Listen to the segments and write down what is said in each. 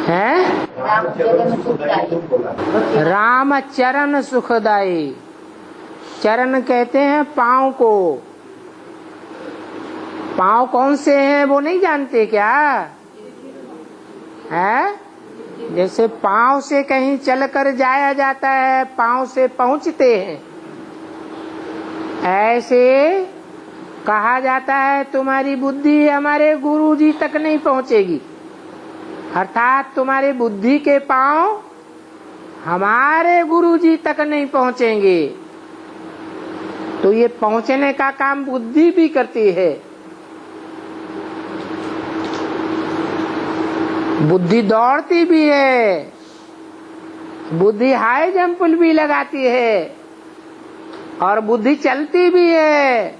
है? राम चरण सुखदाई। चरण कहते हैं पाँव को। पाँव कौन से हैं वो नहीं जानते क्या? है? जैसे पाँव से कहीं चलकर जाया जाता है, पाँव से पहुँचते हैं, ऐसे कहा जाता है तुम्हारी बुद्धि हमारे गुरुजी तक नहीं पहुँचेगी, अर्थात तुम्हारी बुद्धि के पाँव हमारे गुरुजी तक नहीं पहुँचेंगे। तो ये पहुँचने का काम बुद्धि भी करती है। बुद्धि दौड़ती भी है, बुद्धि हाई जंप भी लगाती है, और बुद्धि चलती भी है,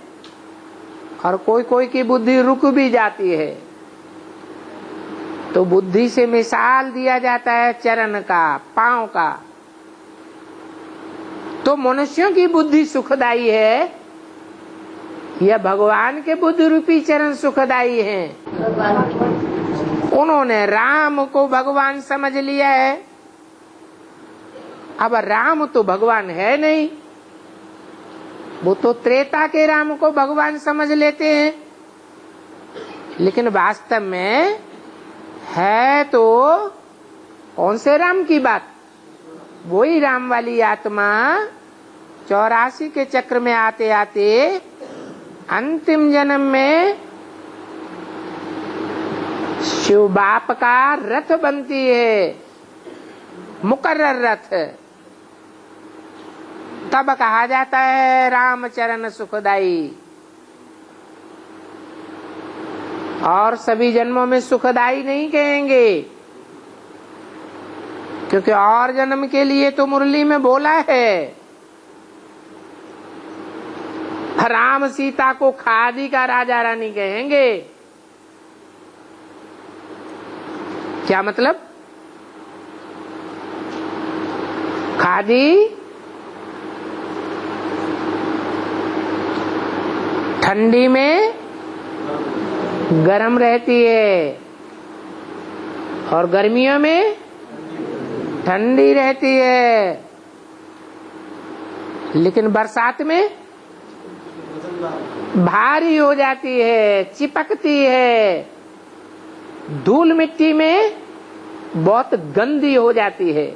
और कोई कोई की बुद्धि रुक भी जाती है। तो बुद्धि से मिसाल दिया जाता है चरण का, पांव का। तो मनुष्यों की बुद्धि सुखदायी है या भगवान के बुद्धि रूपी चरण सुखदायी हैं? उन्होंने राम को भगवान समझ लिया है। अब राम तो भगवान है नहीं, वो तो त्रेता के राम को भगवान समझ लेते हैं, लेकिन वास्तव में है तो कौन से राम की बात? वही राम वाली आत्मा 84 के चक्र में आते आते अंतिम जन्म में शिव बाप का रथ बनती है, मुकर्रर रथ। तब कहा जाता है रामचरण सुखदाई। और सभी जन्मों में सुखदाई नहीं कहेंगे, क्योंकि और जन्म के लिए तो मुरली में बोला है, राम सीता को खादी का राजा रानी कहेंगे। क्या मतलब? खादी ठंडी में गरम रहती है और गर्मियों में ठंडी रहती है, लेकिन बरसात में भारी हो जाती है, चिपकती है, धूल मिट्टी में बहुत गंदी हो जाती है,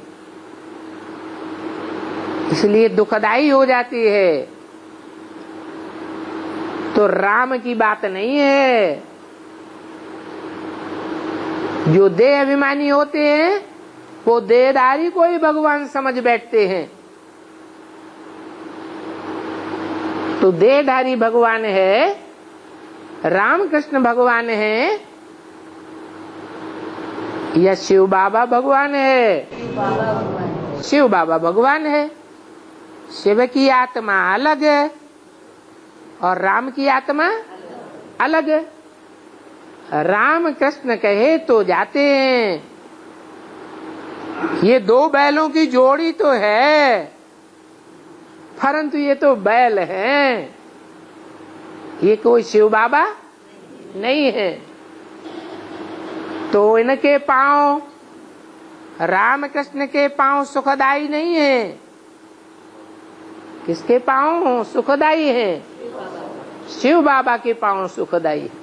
इसलिए दुखदाई हो जाती है। तो राम की बात नहीं है। जो देह अभिमानी होते हैं वो देहधारी को ही भगवान समझ बैठते हैं। तो देहधारी भगवान है, रामकृष्ण भगवान है या शिव बाबा भगवान है? शिव बाबा भगवान है। शिव की आत्मा अलग है और राम की आत्मा अलग है। राम कृष्ण कहे तो जाते हैं। ये दो बैलों की जोड़ी तो है, परंतु ये तो बैल हैं, ये कोई शिव बाबा नहीं है। तो इनके पांव, राम कृष्ण के पांव सुखदाई नहीं है। किसके पांव सुखदाई है? शिव बाबा के पांव सुखदाई है।